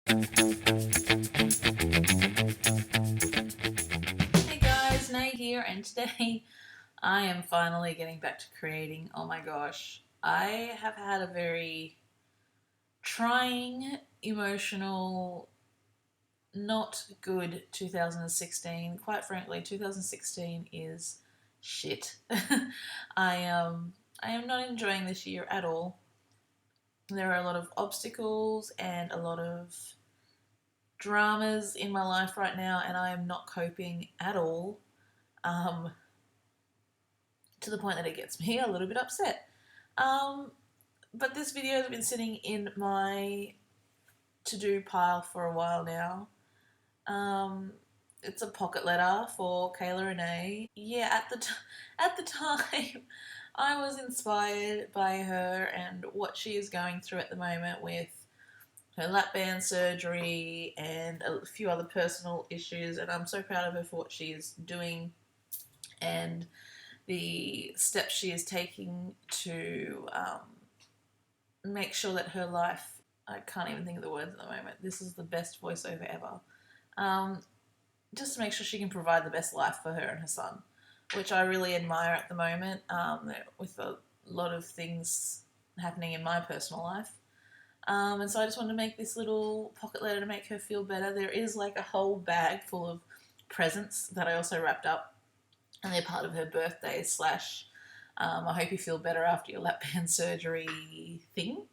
Hey guys, Nae here, and today I am finally getting back to creating. Oh my gosh, I have had a very trying, emotional, not good 2016. Quite frankly, 2016 is shit. I I am not enjoying this year at all. There are a lot of obstacles and a lot of dramas in my life right now, and I am not coping at all. Um, to the point that it gets me a little bit upset. Um, but this video has been sitting in my to-do pile for a while now. Um, it's a pocket letter for Kayla Renee. Yeah, at the time, I was inspired by her and what she is going through at the moment with her lap band surgery and a few other personal issues. And I'm so proud of her for what she is doing and the steps she is taking to make sure that her life, I can't even think of the words at the moment, this is the best voiceover ever, um, just to make sure she can provide the best life for her and her son, which I really admire at the moment, with a lot of things happening in my personal life. And so I just wanted to make this little pocket letter to make her feel better. There is like a whole bag full of presents that I also wrapped up, and they're part of her birthday slash I hope you feel better after your lap band surgery thing.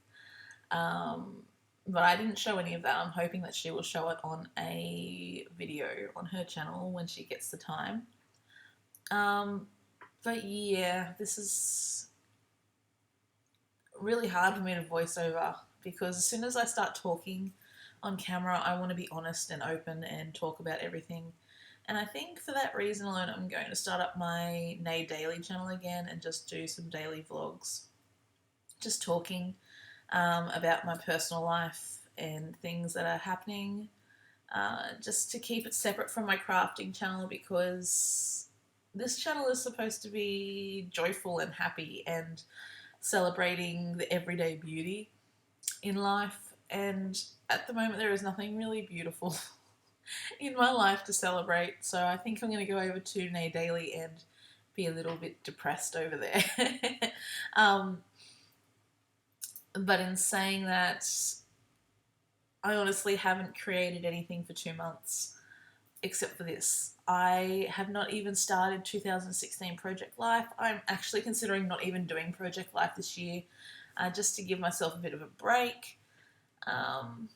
Um, but I didn't show any of that. I'm hoping that she will show it on a video on her channel when she gets the time. But yeah, this is really hard for me to voice over because as soon as I start talking on camera, I want to be honest and open and talk about everything. And I think for that reason alone, I'm going to start up my Naedaily channel again and just do some daily vlogs. Just talking about my personal life and things that are happening. Just to keep it separate from my crafting channel because this channel is supposed to be joyful and happy and celebrating the everyday beauty in life. And at the moment, there is nothing really beautiful in my life to celebrate. So I think I'm going to go over to Naedaily and be a little bit depressed over there. um, but in saying that, I honestly haven't created anything for 2 months except for this. I have not even started 2016 Project Life. I'm actually considering not even doing Project Life this year, just to give myself a bit of a break, and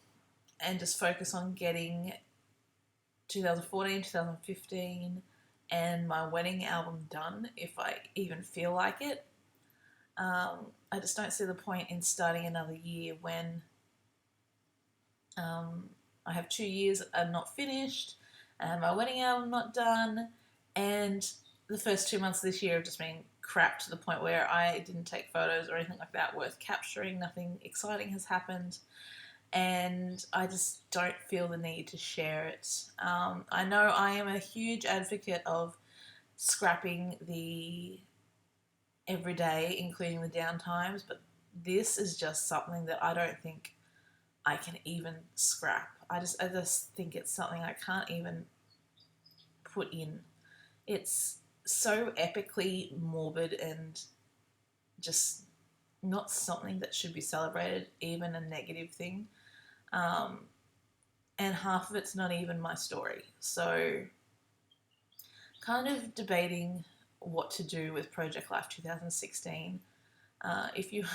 just focus on getting 2014, 2015, and my wedding album done if I even feel like it. I just don't see the point in starting another year when I have 2 years not finished, and my wedding album not done, and the first 2 months of this year have just been crap to the point where I didn't take photos or anything like that worth capturing. Nothing exciting has happened, and I just don't feel the need to share it. I know I am a huge advocate of scrapping the everyday, including the down times, but this is just something that I don't think I can even scrap. I just think it's something I can't even put in. It's so epically morbid and just not something that should be celebrated, even a negative thing. Um, and half of it's not even my story. So, kind of debating what to do with Project Life 2016. If you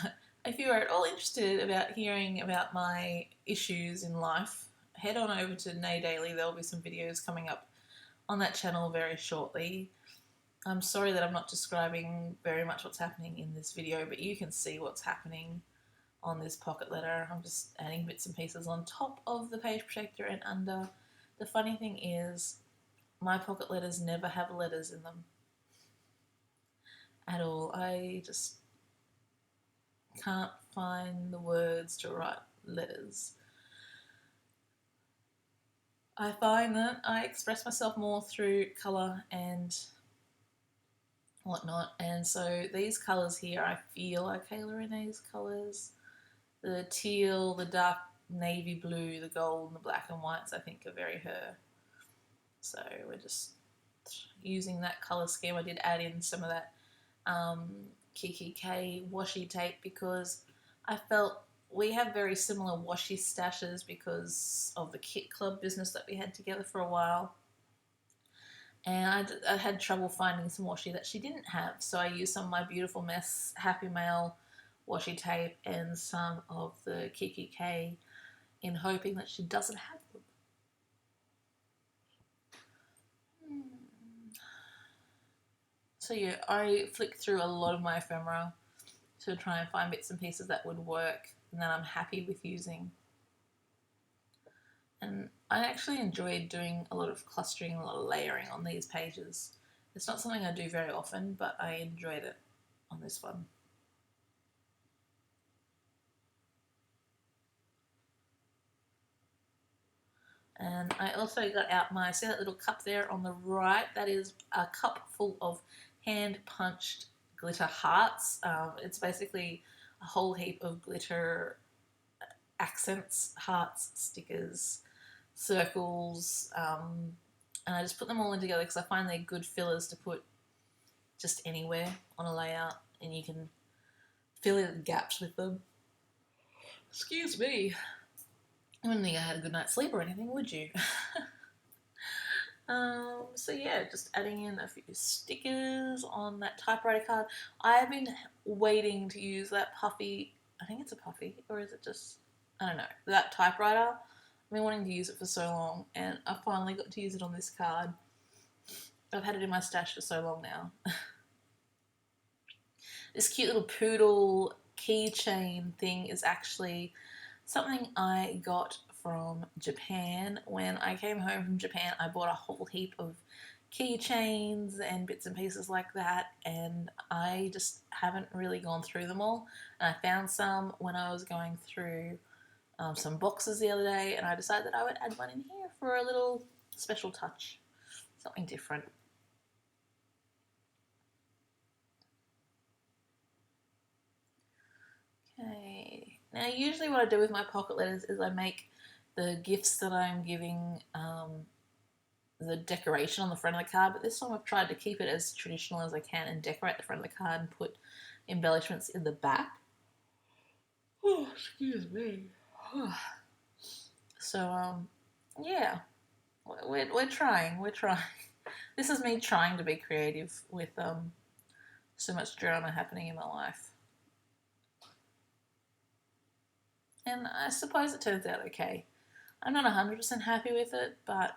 if you are at all interested about hearing about my issues in life, head on over to Naedaily. There will be some videos coming up on that channel very shortly. I'm sorry that I'm not describing very much what's happening in this video, but you can see what's happening on this pocket letter. I'm just adding bits and pieces on top of the page protector and under. The funny thing is, my pocket letters never have letters in them at all. I just can't find the words to write letters. I find that I express myself more through colour and whatnot, and so these colours here I feel are Kayla Renee's colours. The teal, the dark navy blue, the gold and the black and whites I think are very her. So we're just using that colour scheme. I did add in some of that Kiki K washi tape because I felt we have very similar washi stashes because of the Kit Club business that we had together for a while. And I had trouble finding some washi that she didn't have, so I used some of my Beautiful Mess Happy Mail washi tape and some of the Kiki K in hoping that she doesn't have them. So yeah, I flicked through a lot of my ephemera to try and find bits and pieces that would work and that I'm happy with using. And I actually enjoyed doing a lot of clustering, a lot of layering on these pages. It's not something I do very often, but I enjoyed it on this one. And I also got out my, see that little cup there on the right? That is a cup full of hand punched glitter hearts. It's basically a whole heap of glitter accents, hearts, stickers, circles, and I just put them all in together because I find they're good fillers to put just anywhere on a layout, and you can fill in the gaps with them. Excuse me. I wouldn't think I had a good night's sleep or anything, would you? So yeah, just adding in a few stickers on that typewriter card. I've been waiting to use that puffy, I think it's a puffy, or is it just, I don't know, that typewriter. I've been wanting to use it for so long, and I finally got to use it on this card. I've had it in my stash for so long now. This cute little poodle keychain thing is actually something I got from Japan. When I came home from Japan, I bought a whole heap of keychains and bits and pieces like that, and I just haven't really gone through them all. And I found some when I was going through some boxes the other day, and I decided that I would add one in here for a little special touch, something different. Okay, now usually what I do with my pocket letters is I make the gifts that I'm giving the decoration on the front of the card, but this time I've tried to keep it as traditional as I can and decorate the front of the card and put embellishments in the back. Oh, excuse me. So, yeah, we're trying. This is me trying to be creative with so much drama happening in my life. And I suppose it turns out okay. I'm not 100% happy with it, but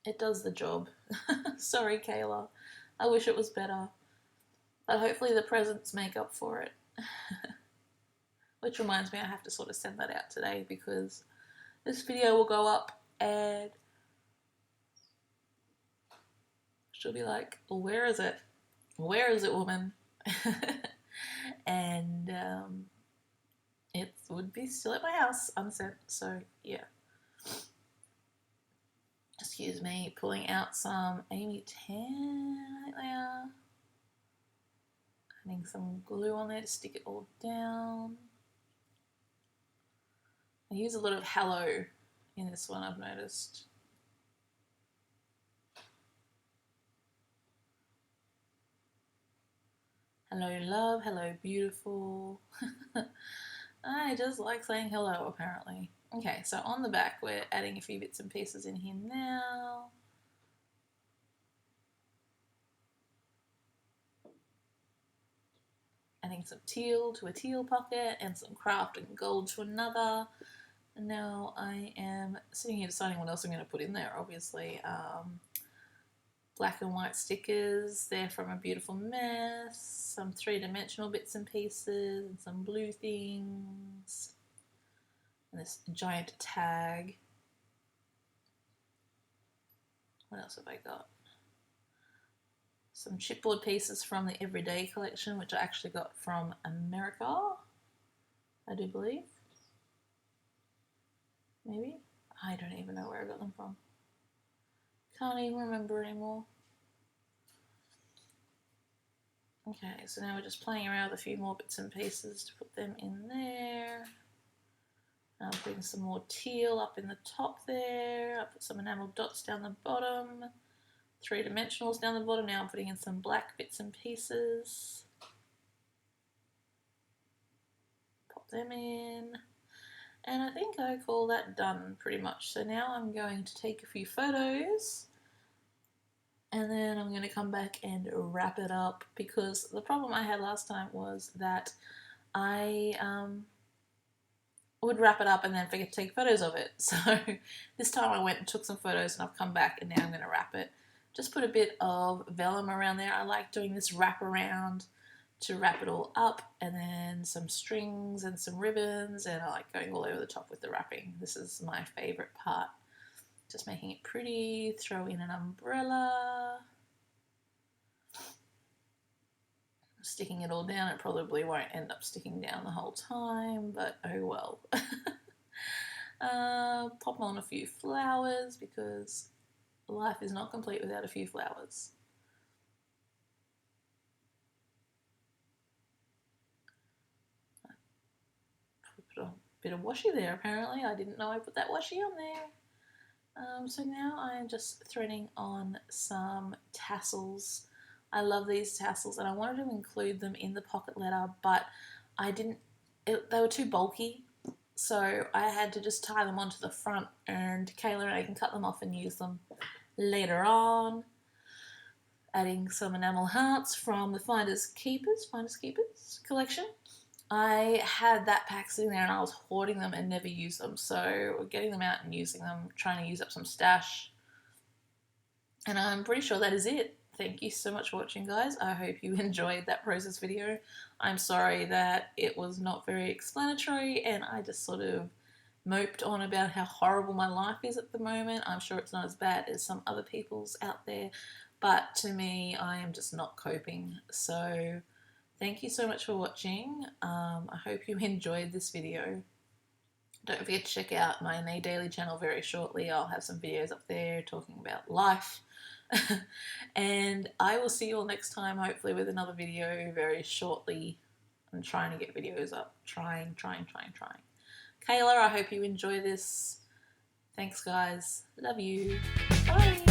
it does the job. Sorry, Kayla. I wish it was better. But hopefully the presents make up for it. Which reminds me, I have to sort of send that out today because this video will go up and she'll be like, well, where is it? Where is it, woman? And it would be still at my house, unsent. So, yeah. Excuse me, pulling out some Amy Tan, I think they are. Adding some glue on there to stick it all down. I use a lot of hello in this one, I've noticed. Hello, love. Hello, beautiful. I just like saying hello, apparently. Okay, so on the back, we're adding a few bits and pieces in here now. Adding some teal to a teal pocket and some craft and gold to another. And now I am sitting here deciding what else I'm going to put in there, obviously. Black and white stickers, they're from A Beautiful Mess, some three-dimensional bits and pieces, and some blue things, and this giant tag. What else have I got? Some chipboard pieces from the Everyday collection, which I actually got from America, I do believe. Maybe? I don't even know where I got them from. Can't even remember anymore. Okay, so now we're just playing around with a few more bits and pieces to put them in there. I'm putting some more teal up in the top there. I put some enamel dots down the bottom, 3-dimensionals down the bottom. Now I'm putting in some black bits and pieces. Pop them in. And I think I call that done pretty much. So now I'm going to take a few photos and then I'm going to come back and wrap it up, because the problem I had last time was that I would wrap it up and then forget to take photos of it. So this time I went and took some photos and I've come back and now I'm going to wrap it. Just put a bit of vellum around there. I like doing this wrap around to wrap it all up, and then some strings and some ribbons, and I like going all over the top with the wrapping. This is my favourite part. Just making it pretty, throw in an umbrella. Sticking it all down. It probably won't end up sticking down the whole time, but oh well. Pop on a few flowers, because life is not complete without a few flowers. Put a bit of washi there apparently. I didn't know I put that washi on there. So now I am just threading on some tassels. I love these tassels and I wanted to include them in the pocket letter, but I didn't, they were too bulky, so I had to just tie them onto the front, and Kayla and I can cut them off and use them later on. Adding some enamel hearts from the Finders Keepers collection. I had that pack sitting there and I was hoarding them and never used them, so getting them out and using them, trying to use up some stash. And I'm pretty sure that is it. Thank you so much for watching, guys. I hope you enjoyed that process video. I'm sorry that it was not very explanatory and I just sort of moped on about how horrible my life is at the moment. I'm sure it's not as bad as some other people's out there, but to me, I am just not coping. So thank you so much for watching. I hope you enjoyed this video. Don't forget to check out my Naedaily channel very shortly. I'll have some videos up there talking about life. And I will see you all next time, hopefully with another video very shortly. I'm trying to get videos up. Trying. Kayla, I hope you enjoy this. Thanks, guys. Love you. Bye.